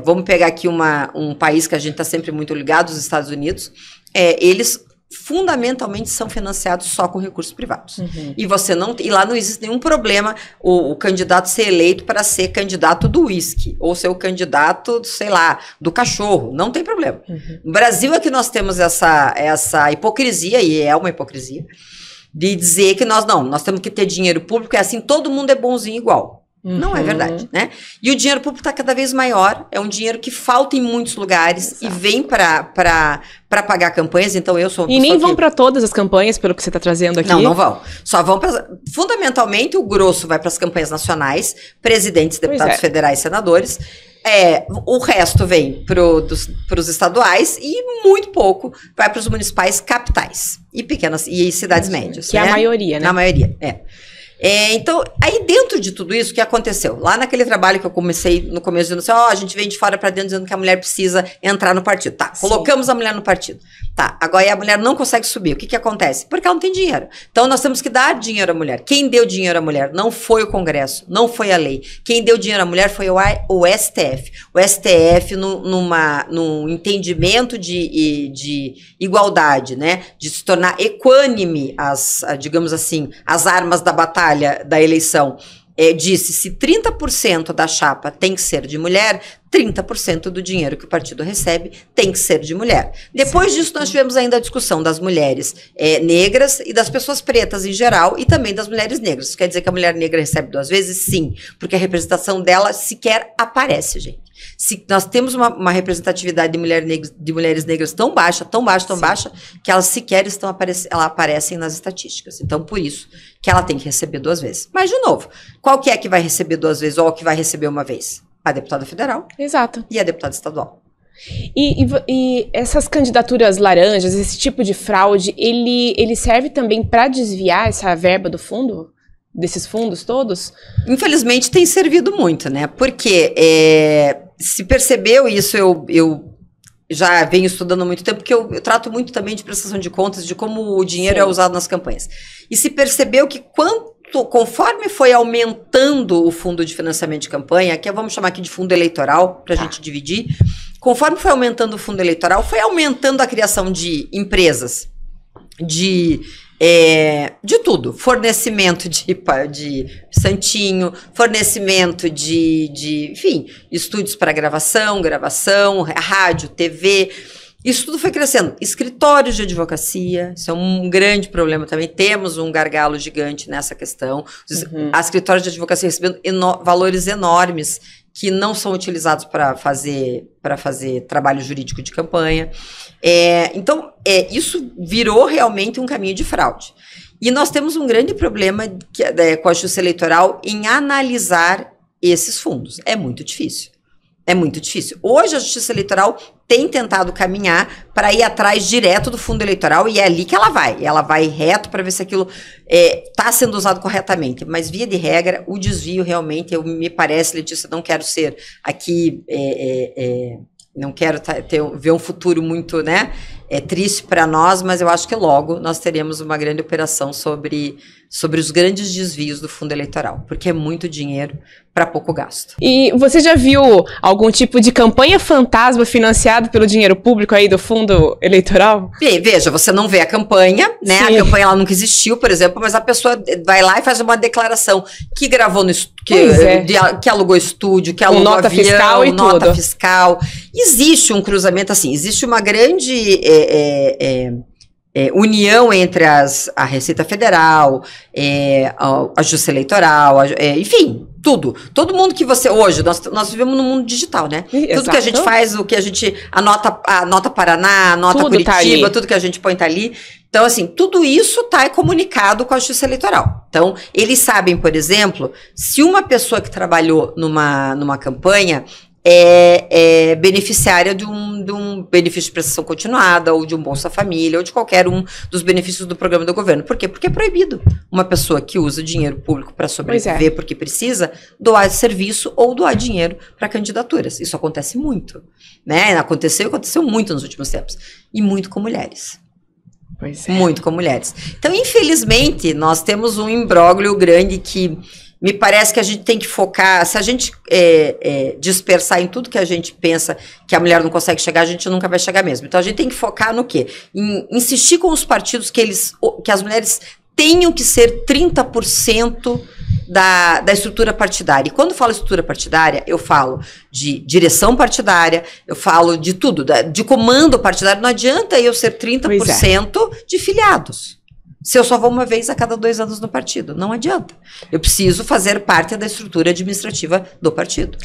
vamos pegar aqui um país que a gente está sempre muito ligado, os Estados Unidos, eles fundamentalmente são financiados só com recursos privados. Uhum. E lá não existe nenhum problema o candidato ser eleito para ser candidato do uísque, ou ser o candidato, sei lá, do cachorro, não tem problema. Uhum. No Brasil é que nós temos essa hipocrisia, e é uma hipocrisia, de dizer que nós temos que ter dinheiro público, e assim todo mundo é bonzinho igual. Não é verdade, né? E o dinheiro público está cada vez maior, é um dinheiro que falta em muitos lugares. Exato. E vem para pagar campanhas, então eu sou uma pessoa. E nem vão para todas as campanhas, pelo que você está trazendo aqui. Não vão. Só vão para... Fundamentalmente, o grosso vai para as campanhas nacionais, presidentes, deputados federais, senadores. O resto vem para os estaduais e muito pouco vai para os municipais, capitais e pequenas e cidades médias. Que é a maioria, né? A maioria, então, aí dentro de tudo isso, o que aconteceu? Lá naquele trabalho que eu comecei no começo, dizendo assim, a gente vem de fora para dentro dizendo que a mulher precisa entrar no partido. Tá, colocamos a mulher no partido. Tá, agora a mulher não consegue subir. O que acontece? Porque ela não tem dinheiro. Então, nós temos que dar dinheiro à mulher. Quem deu dinheiro à mulher não foi o Congresso, não foi a lei. Quem deu dinheiro à mulher foi o STF. O STF, num entendimento de igualdade, né? De se tornar equânime digamos assim, as armas da batalha da eleição, disse, se 30% da chapa tem que ser de mulher, 30% do dinheiro que o partido recebe tem que ser de mulher. Depois disso, nós tivemos ainda a discussão das mulheres negras e das pessoas pretas em geral, e também das mulheres negras. Isso quer dizer que a mulher negra recebe 2 vezes? Sim, porque a representação dela sequer aparece, gente. Nós temos uma representatividade de mulheres negras tão baixa, que elas sequer aparecem nas estatísticas. Então, por isso que ela tem que receber 2 vezes. Mas, de novo, qual que é que vai receber 2 vezes ou que vai receber 1 vez? A deputada federal. Exato. E a deputada estadual. E essas candidaturas laranjas, esse tipo de fraude, ele serve também para desviar essa verba do fundo? Desses fundos todos? Infelizmente tem servido muito, né? Porque se percebeu isso, eu já venho estudando há muito tempo, porque eu trato muito também de prestação de contas, de como o dinheiro é usado nas campanhas. E se percebeu que conforme foi aumentando o fundo de financiamento de campanha, que vamos chamar aqui de fundo eleitoral, para a gente dividir, conforme foi aumentando o fundo eleitoral, foi aumentando a criação de empresas, de De tudo, fornecimento de santinho, fornecimento enfim, estúdios para gravação, rádio, TV, isso tudo foi crescendo. Escritórios de advocacia, isso é um grande problema também, temos um gargalo gigante nessa questão, as escritórios de advocacia recebendo valores enormes que não são utilizados para fazer trabalho jurídico de campanha. Então, isso virou realmente um caminho de fraude. E nós temos um grande problema com a Justiça Eleitoral em analisar esses fundos. É muito difícil. É muito difícil. Hoje a Justiça Eleitoral tem tentado caminhar para ir atrás direto do fundo eleitoral e é ali que ela vai. Ela vai reto para ver se aquilo está sendo usado corretamente. Mas, via de regra, o desvio realmente, me parece, Letícia, não quero ser aqui, não quero ver um futuro muito, né, triste para nós, mas eu acho que logo nós teremos uma grande operação sobre os grandes desvios do fundo eleitoral, porque é muito dinheiro para pouco gasto. E você já viu algum tipo de campanha fantasma financiado pelo dinheiro público aí do fundo eleitoral? Veja, você não vê a campanha, né? Sim. A campanha ela nunca existiu, por exemplo, mas a pessoa vai lá e faz uma declaração que gravou no que alugou estúdio, que alugou nota avião, fiscal e nota tudo. Fiscal. Existe um cruzamento assim, existe uma grande união entre a Receita Federal, a Justiça Eleitoral, enfim, tudo. Todo mundo que você... Hoje, nós vivemos no mundo digital, né? Exato. Tudo que a gente faz, o que a gente... A nota Paraná, a nota tudo Curitiba, tudo que a gente põe tá ali. Então, assim, tudo isso tá comunicado com a Justiça Eleitoral. Então, eles sabem, por exemplo, se uma pessoa que trabalhou numa campanha é beneficiária de um benefício de prestação continuada, ou de um Bolsa Família, ou de qualquer um dos benefícios do programa do governo. Por quê? Porque é proibido uma pessoa que usa dinheiro público para sobreviver porque precisa, doar serviço ou doar dinheiro para candidaturas. Isso acontece muito, né? Aconteceu muito nos últimos tempos. E muito com mulheres. Pois é. Muito com mulheres. Então, infelizmente, nós temos um imbróglio grande que me parece que a gente tem que focar, se a gente dispersar em tudo que a gente pensa que a mulher não consegue chegar, a gente nunca vai chegar mesmo. Então a gente tem que focar no quê? Em insistir com os partidos que as mulheres tenham que ser 30% da estrutura partidária. E quando eu falo estrutura partidária, eu falo de direção partidária, eu falo de tudo, de comando partidário. Não adianta eu ser 30% de filiados. Se eu só vou uma vez a cada 2 anos no partido. Não adianta. Eu preciso fazer parte da estrutura administrativa do partido.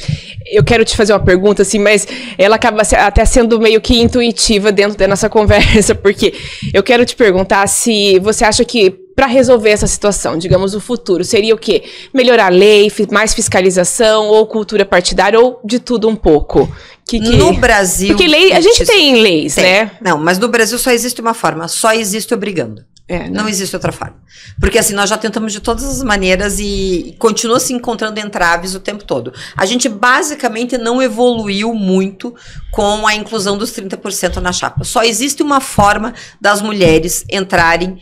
Eu quero te fazer uma pergunta, assim, mas ela acaba até sendo meio que intuitiva dentro da nossa conversa, porque eu quero te perguntar se você acha que para resolver essa situação, digamos, o futuro, seria o quê? Melhorar a lei, mais fiscalização, ou cultura partidária, ou de tudo um pouco? No Brasil... Porque lei, a gente tem leis, né? Não, mas no Brasil só existe uma forma, só existe obrigando. Não existe outra forma. Porque assim, nós já tentamos de todas as maneiras e continua se encontrando entraves o tempo todo. A gente basicamente não evoluiu muito com a inclusão dos 30% na chapa. Só existe uma forma das mulheres entrarem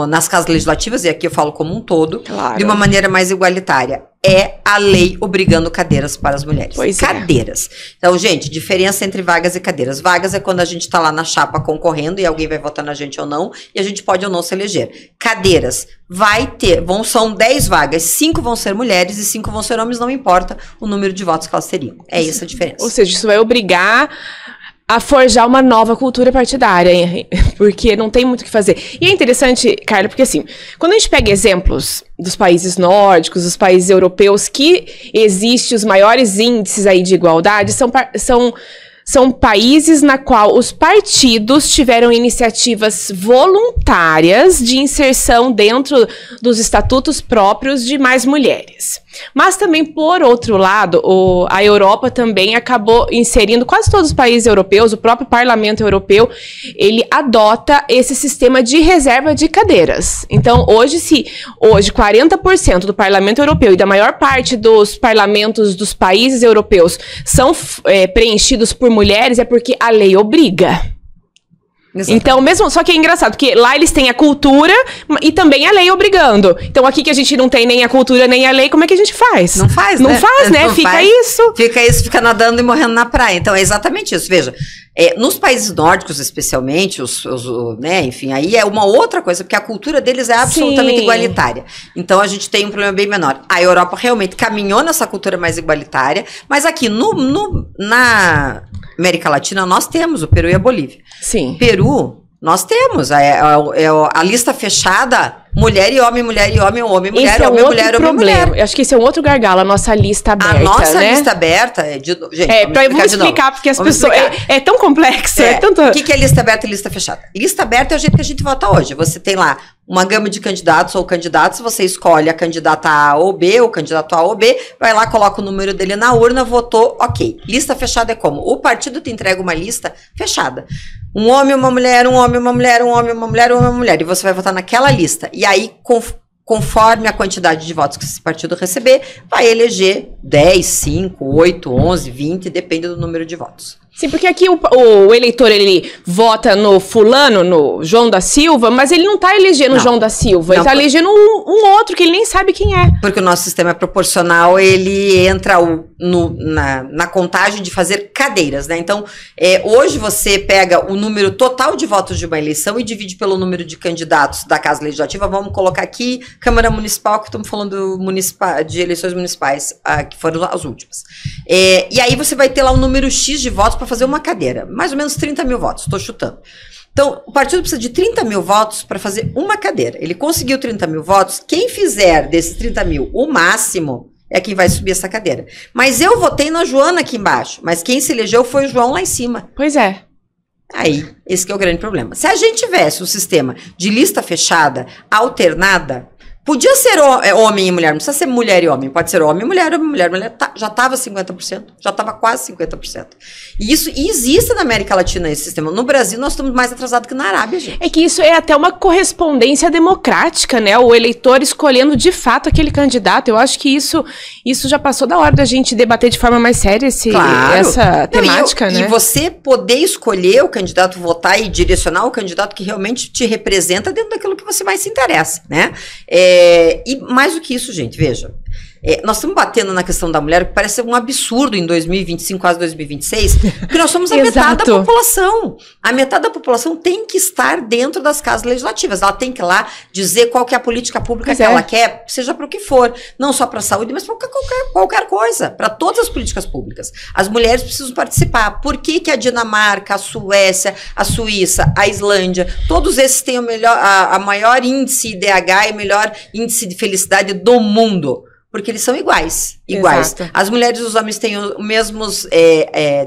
nas casas legislativas, e aqui eu falo como um todo, claro, de uma maneira mais igualitária. É a lei obrigando cadeiras para as mulheres. Cadeiras. Então, gente, diferença entre vagas e cadeiras. Vagas é quando a gente está lá na chapa concorrendo e alguém vai votar na gente ou não, e a gente pode ou não se eleger. Cadeiras. São 10 vagas, 5 vão ser mulheres e 5 vão ser homens, não importa o número de votos que elas teriam. É essa a diferença. Ou seja, isso vai obrigar a forjar uma nova cultura partidária, hein? Porque não tem muito o que fazer. E é interessante, Carla, porque assim, quando a gente pega exemplos dos países nórdicos, dos países europeus, que existem os maiores índices aí de igualdade, são países na qual os partidos tiveram iniciativas voluntárias de inserção dentro dos estatutos próprios de mais mulheres. Mas também, por outro lado, a Europa também acabou inserindo, quase todos os países europeus, o próprio Parlamento Europeu, ele adota esse sistema de reserva de cadeiras. Então, hoje 40% do Parlamento Europeu e da maior parte dos parlamentos dos países europeus são preenchidos por mulheres, é porque a lei obriga. Exatamente. Então, mesmo, só que é engraçado, porque lá eles têm a cultura e também a lei obrigando. Então, aqui que a gente não tem nem a cultura, nem a lei, como é que a gente faz? Não faz, não né? Faz, né? Não Fica faz. isso. Fica nadando e morrendo na praia. Então, é exatamente isso. Veja, nos países nórdicos, especialmente, né, enfim, aí é uma outra coisa, porque a cultura deles é absolutamente igualitária. Então, a gente tem um problema bem menor. A Europa realmente caminhou nessa cultura mais igualitária, mas aqui na América Latina, nós temos o Peru e a Bolívia. Sim. Peru, nós temos a lista fechada, mulher e homem, mulher e homem, homem, mulher, esse homem, é mulher, outro homem, problema. mulher. Eu acho que esse é um outro gargalo, a nossa lista aberta, A nossa né? lista aberta gente, vamos explicar, porque as pessoas... É tão complexo, tanto... O que é lista aberta e lista fechada? Lista aberta é o jeito que a gente vota hoje. Você tem lá uma gama de candidatos ou candidatos, você escolhe a candidata A ou B, ou candidato A ou B, vai lá, coloca o número dele na urna, votou, ok. Lista fechada é como? O partido te entrega uma lista fechada. Um homem, uma mulher, um homem, uma mulher, um homem, uma mulher, um homem, uma mulher. E você vai votar naquela lista. E aí, conforme a quantidade de votos que esse partido receber, vai eleger 10, 5, 8, 11, 20, depende do número de votos. Sim, porque aqui o eleitor, ele vota no fulano, no João da Silva, mas ele não tá elegendo o João da Silva, ele tá elegendo um outro que ele nem sabe quem é. Porque o nosso sistema é proporcional, ele entra na contagem de fazer cadeiras, né? Então, hoje você pega o número total de votos de uma eleição e divide pelo número de candidatos da Casa Legislativa. Vamos colocar aqui Câmara Municipal, que estamos falando de eleições municipais, que foram as últimas. E aí você vai ter lá um número X de votos para fazer uma cadeira, mais ou menos 30 mil votos, estou chutando. Então, o partido precisa de 30 mil votos para fazer uma cadeira. Ele conseguiu 30 mil votos, quem fizer desses 30 mil o máximo é quem vai subir essa cadeira. Mas eu votei na Joana aqui embaixo, mas quem se elegeu foi o João lá em cima. Pois é. Aí, esse que é o grande problema. Se a gente tivesse um sistema de lista fechada, alternada, podia ser homem e mulher, não precisa ser mulher e homem, pode ser homem e mulher, já estava 50%, já estava quase 50%. E isso existe na América Latina, esse sistema. No Brasil, nós estamos mais atrasados que na Arábia, gente. É que isso é até uma correspondência democrática, né? O eleitor escolhendo de fato aquele candidato. Eu acho que isso já passou da hora da gente debater de forma mais séria essa temática, né? E você poder escolher o candidato, votar e direcionar o candidato que realmente te representa dentro daquilo que você mais se interessa, né? E mais do que isso, gente, veja, nós estamos batendo na questão da mulher, que parece um absurdo em 2025, quase 2026, porque nós somos a metade da população. A metade da população tem que estar dentro das casas legislativas. Ela tem que ir lá dizer qual que é a política pública que ela quer, seja para o que for. Não só para a saúde, mas para qualquer coisa. Para todas as políticas públicas. As mulheres precisam participar. Por que a Dinamarca, a Suécia, a Suíça, a Islândia, todos esses têm a maior índice IDH e melhor índice de felicidade do mundo? Porque eles são iguais. Exato. As mulheres e os homens têm os mesmos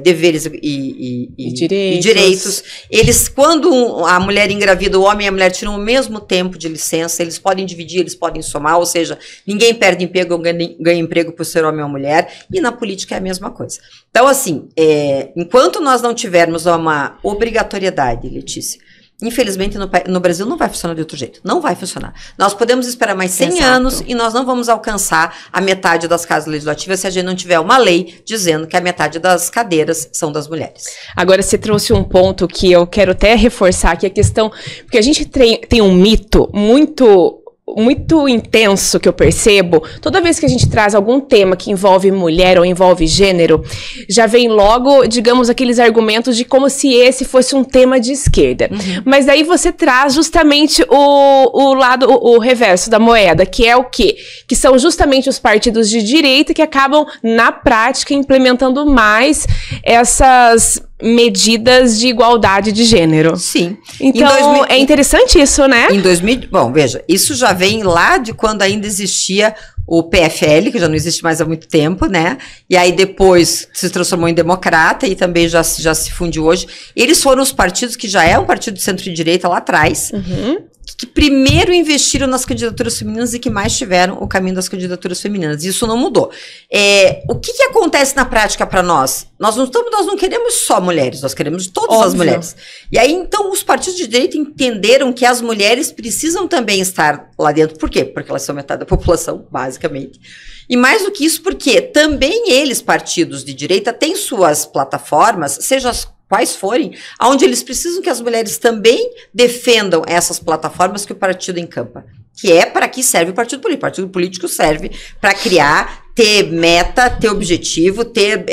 deveres e direitos. Eles, quando a mulher engravida, o homem e a mulher tiram o mesmo tempo de licença, eles podem dividir, eles podem somar, ou seja, ninguém perde emprego ou ganha emprego por ser homem ou mulher, e na política é a mesma coisa. Então, assim, enquanto nós não tivermos uma obrigatoriedade, Letícia, infelizmente, no Brasil não vai funcionar de outro jeito. Não vai funcionar. Nós podemos esperar mais 100 anos e nós não vamos alcançar a metade das casas legislativas se a gente não tiver uma lei dizendo que a metade das cadeiras são das mulheres. Agora, você trouxe um ponto que eu quero até reforçar, que é a questão... Porque a gente tem um mito muito intenso que eu percebo, toda vez que a gente traz algum tema que envolve mulher ou envolve gênero, já vem logo, digamos, aqueles argumentos de como se esse fosse um tema de esquerda. Uhum. Mas daí você traz justamente o reverso da moeda, que é o quê? Que são justamente os partidos de direita que acabam, na prática, implementando mais essas medidas de igualdade de gênero. Sim. Então, é interessante isso, né? Bom, veja, isso já vem lá de quando ainda existia o PFL, que já não existe mais há muito tempo, né? E aí depois se transformou em Democrata e também já se fundiu hoje. Eles foram os partidos que já é um partido de centro-direita lá atrás, que primeiro investiram nas candidaturas femininas e que mais tiveram o caminho das candidaturas femininas. Isso não mudou. O que acontece na prática para nós? Nós não queremos só mulheres, nós queremos todas as mulheres. E aí, então, os partidos de direita entenderam que as mulheres precisam também estar lá dentro. Por quê? Porque elas são metade da população, basicamente. E mais do que isso, porque também eles, partidos de direita, têm suas plataformas, seja quais forem, onde eles precisam que as mulheres também defendam essas plataformas que o partido encampa. Que é para que serve o partido político. O partido político serve para criar, ter meta, ter objetivo, ter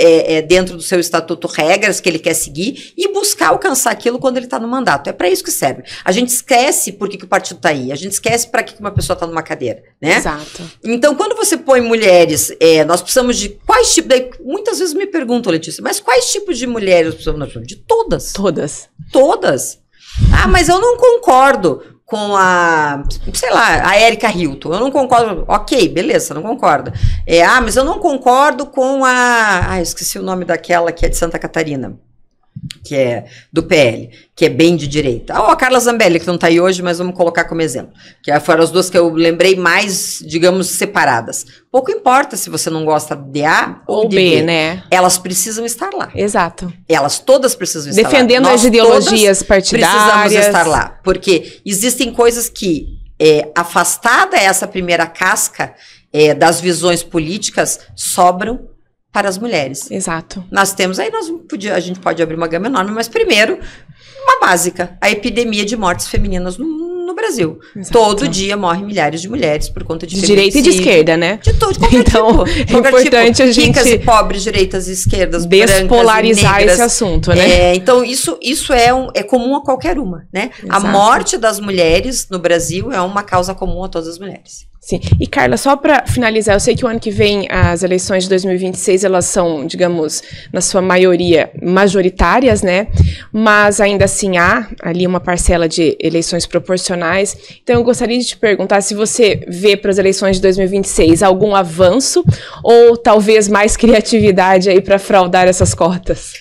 dentro do seu estatuto regras que ele quer seguir e buscar alcançar aquilo quando ele está no mandato. É para isso que serve. A gente esquece por que o partido está aí. A gente esquece para que uma pessoa está numa cadeira, né? Exato. Então, quando você põe mulheres, nós precisamos de quais tipos... Daí, muitas vezes me perguntam, Letícia, mas quais tipos de mulheres nós precisamos? De todas. Todas. Todas. Ah, mas eu não concordo com sei lá, a Erika Hilton. Eu não concordo. Ok, beleza, você não concorda. Mas eu não concordo com eu esqueci o nome daquela que é de Santa Catarina, que é do PL, que é bem de direita. A Carla Zambelli, que não está aí hoje, mas vamos colocar como exemplo. Que foram as duas que eu lembrei mais, digamos, separadas. Pouco importa se você não gosta de A ou de B, né? Elas precisam estar lá. Exato. Elas todas precisam estar defendendo lá. as ideologias partidárias. Precisamos estar lá. Porque existem coisas que, afastada essa primeira casca das visões políticas, sobram para as mulheres. Exato. Nós temos, aí a gente pode abrir uma gama enorme, mas primeiro, uma básica, a epidemia de mortes femininas no Brasil. Exato. Todo dia morrem milhares de mulheres por conta de direita e de esquerda, né? De qualquer então, tipo. É importante a gente... Ricas e pobres, direitas e esquerdas, despolarizar brancas e negras. Esse assunto, né? Então, isso é comum a qualquer uma, né? Exato. A morte das mulheres no Brasil é uma causa comum a todas as mulheres. Sim. E, Carla, só para finalizar, eu sei que o ano que vem as eleições de 2026, elas são, digamos, na sua maioria, majoritárias, né? Mas ainda assim há ali uma parcela de eleições proporcionais. Então, eu gostaria de te perguntar se você vê para as eleições de 2026 algum avanço ou talvez mais criatividade aí para fraudar essas cotas.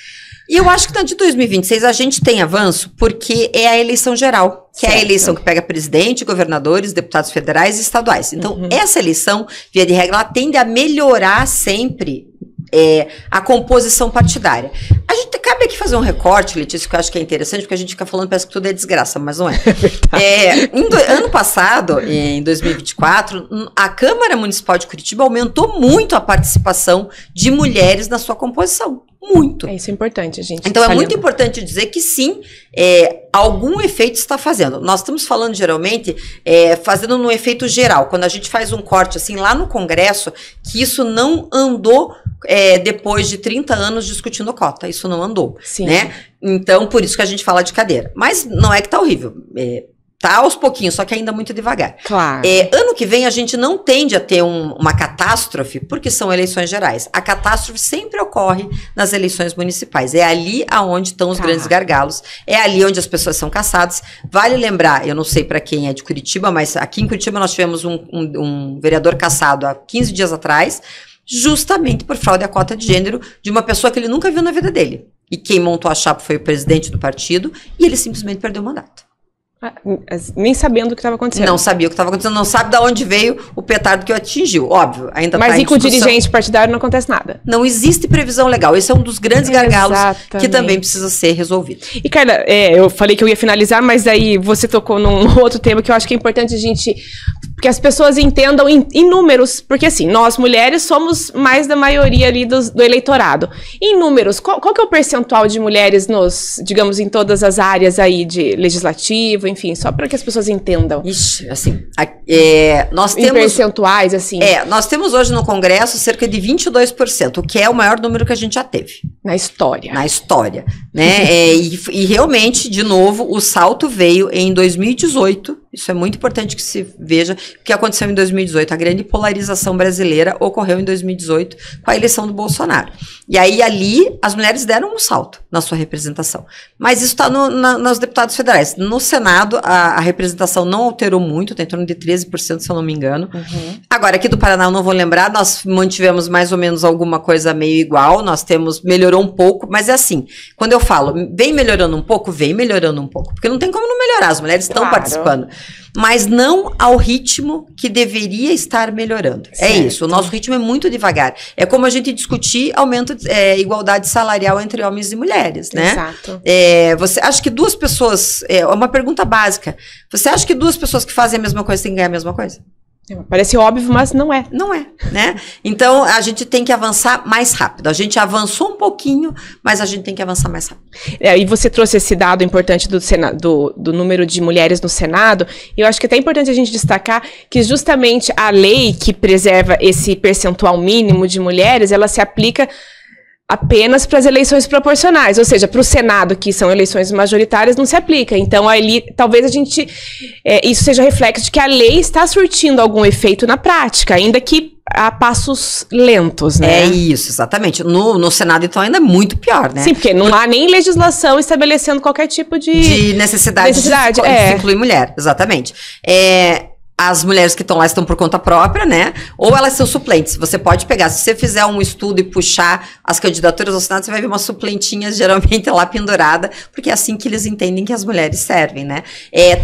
E eu acho que na de 2026 a gente tem avanço porque é a eleição geral, que certo. É a eleição que pega presidente, governadores, deputados federais e estaduais. Então, essa eleição, via de regra, ela tende a melhorar sempre a composição partidária. A gente cabe aqui fazer um recorte, Letícia, que eu acho que é interessante, porque a gente fica falando, parece que tudo é desgraça, mas não é. Ano passado, em 2024, a Câmara Municipal de Curitiba aumentou muito a participação de mulheres na sua composição. Muito. Isso é importante, a gente. Então, é muito importante dizer que sim, algum efeito está fazendo. Nós estamos falando, geralmente, fazendo num efeito geral. Quando a gente faz um corte, assim, lá no Congresso, que isso não andou depois de 30 anos discutindo cota. Isso não andou, sim. Né? Então, por isso que a gente fala de cadeira. Mas não é que tá horrível. Tá aos pouquinhos, só que ainda muito devagar. Claro. Ano que vem a gente não tende a ter uma catástrofe, porque são eleições gerais. A catástrofe sempre ocorre nas eleições municipais. É ali aonde estão os grandes gargalos. É ali onde as pessoas são caçadas. Vale lembrar, eu não sei para quem é de Curitiba, mas aqui em Curitiba nós tivemos um vereador caçado há 15 dias atrás, justamente por fraude à cota de gênero de uma pessoa que ele nunca viu na vida dele. E quem montou a chapa foi o presidente do partido e ele simplesmente perdeu o mandato. Nem sabendo o que estava acontecendo. Não sabia o que estava acontecendo, não sabe de onde veio o petardo que o atingiu, óbvio. Ainda mas e com o dirigente partidário não acontece nada. Não existe previsão legal. Esse é um dos grandes gargalos que também precisa ser resolvido. E, Carla, eu falei que eu ia finalizar, mas aí você tocou num outro tema que eu acho que é importante a gente... que as pessoas entendam em números, porque assim, nós mulheres somos mais da maioria ali do eleitorado. Em números, qual que é o percentual de mulheres digamos, em todas as áreas aí de legislativo, enfim, só para que as pessoas entendam. Ixi, assim, nós temos... Em percentuais, assim. Nós temos hoje no Congresso cerca de 22%, o que é o maior número que a gente já teve. Na história. Na história, né? E realmente, de novo, o salto veio em 2018. Isso é muito importante que se veja o que aconteceu em 2018. A grande polarização brasileira ocorreu em 2018 com a eleição do Bolsonaro. E aí, ali, as mulheres deram um salto na sua representação. Mas isso está nos deputados federais. No Senado, a representação não alterou muito, está em torno de 13%, se eu não me engano. Agora, aqui do Paraná, eu não vou lembrar, nós mantivemos mais ou menos alguma coisa meio igual, melhorou um pouco, mas é assim, quando eu falo, vem melhorando um pouco, porque não tem como não melhorar, as mulheres estão participando. Mas não ao ritmo que deveria estar melhorando. Certo. É isso, o nosso ritmo é muito devagar. É como a gente discutir igualdade salarial entre homens e mulheres, né? Exato. Você acha que duas pessoas, uma pergunta básica, você acha que duas pessoas que fazem a mesma coisa têm que ganhar a mesma coisa? Parece óbvio, mas não é. Não é, né? Então, a gente tem que avançar mais rápido. A gente avançou um pouquinho, mas a gente tem que avançar mais rápido. E você trouxe esse dado importante do número de mulheres no Senado. E eu acho que é até importante a gente destacar que justamente a lei que preserva esse percentual mínimo de mulheres, ela se aplica apenas para as eleições proporcionais, ou seja, para o Senado, que são eleições majoritárias, não se aplica. Então, ali, talvez isso seja reflexo de que a lei está surtindo algum efeito na prática, ainda que a passos lentos, né? É isso, exatamente. No Senado, então, ainda é muito pior, né? Sim, porque não há nem legislação estabelecendo qualquer tipo de necessidade de incluir mulher, exatamente. As mulheres que estão lá estão por conta própria, né? Ou elas são suplentes. Você pode pegar, se você fizer um estudo e puxar as candidaturas ao Senado, você vai ver umas suplentinhas geralmente lá pendurada, porque é assim que eles entendem que as mulheres servem, né?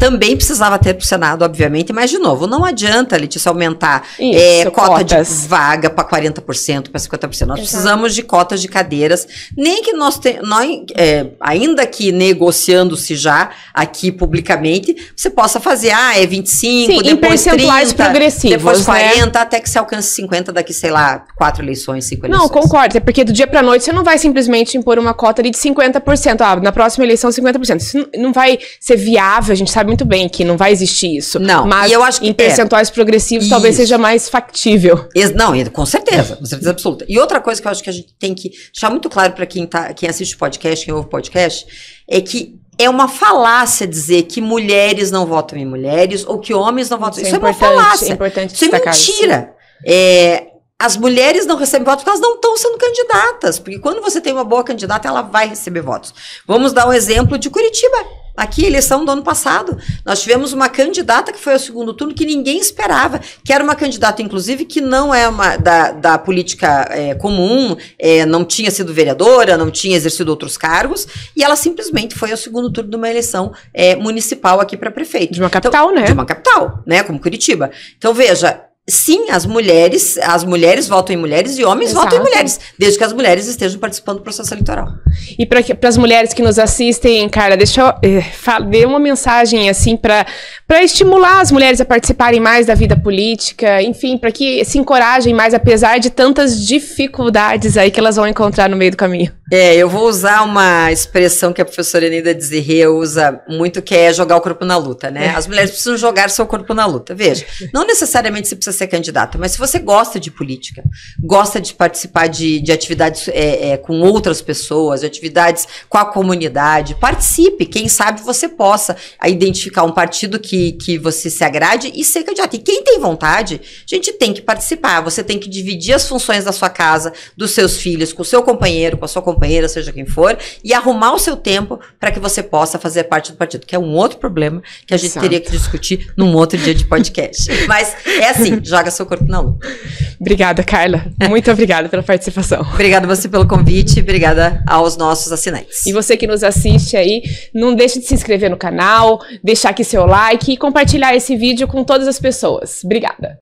Também precisava ter pro Senado, obviamente, mas, de novo, não adianta, Letícia, aumentar cota de vaga para 40%, para 50%. Nós precisamos de cotas de cadeiras, nem que ainda que negociando-se já aqui publicamente, você possa fazer, 25%, sim, depois percentuais 30%, progressivos, depois 40%, né? até que se alcance 50% daqui, sei lá, 4 eleições, 5 eleições. Não, concordo, é porque do dia pra noite você não vai simplesmente impor uma cota ali de 50%, na próxima eleição 50%. Isso não vai ser viável, a gente sabe muito bem que não vai existir isso. Não, mas e eu acho que em percentuais progressivos talvez seja mais factível. Não, com certeza absoluta. E outra coisa que eu acho que a gente tem que deixar muito claro para quem assiste o podcast, quem ouve o podcast, é que é uma falácia dizer que mulheres não votam em mulheres ou que homens não votam. Isso é uma falácia. É importante isso é mentira. As mulheres não recebem votos porque elas não estão sendo candidatas. Porque quando você tem uma boa candidata, ela vai receber votos. Vamos dar um exemplo de Curitiba. Aqui, eleição do ano passado, nós tivemos uma candidata que foi ao segundo turno que ninguém esperava, que era uma candidata, inclusive, que não é da política comum, não tinha sido vereadora, não tinha exercido outros cargos, e ela simplesmente foi ao segundo turno de uma eleição municipal aqui para prefeito. De uma capital, né? De uma capital, né? Como Curitiba. Então, veja, sim, as mulheres votam em mulheres e homens votam em mulheres, desde que as mulheres estejam participando do processo eleitoral. E para as mulheres que nos assistem, cara, deixa eu dar uma mensagem assim para estimular as mulheres a participarem mais da vida política, enfim, para que se encorajem mais, apesar de tantas dificuldades aí que elas vão encontrar no meio do caminho. Eu vou usar uma expressão que a professora Eneida Desirê usa muito, que é jogar o corpo na luta, né? As mulheres precisam jogar seu corpo na luta. Veja, não necessariamente você precisa ser candidata, mas se você gosta de política, gosta de participar de atividades com outras pessoas, de atividades com a comunidade, participe. Quem sabe você possa identificar um partido que você se agrade e ser candidato. E quem tem vontade, a gente tem que participar. Você tem que dividir as funções da sua casa, dos seus filhos, com o seu companheiro, com a sua companheira, seja quem for, e arrumar o seu tempo para que você possa fazer parte do partido, que é um outro problema que a gente teria que discutir num outro dia de podcast. Mas é assim, joga seu corpo na luta. Obrigada, Carla. Muito obrigada pela participação. Obrigada a você pelo convite, obrigada aos nossos assinantes. E você que nos assiste aí, não deixe de se inscrever no canal, deixar aqui seu like e compartilhar esse vídeo com todas as pessoas. Obrigada.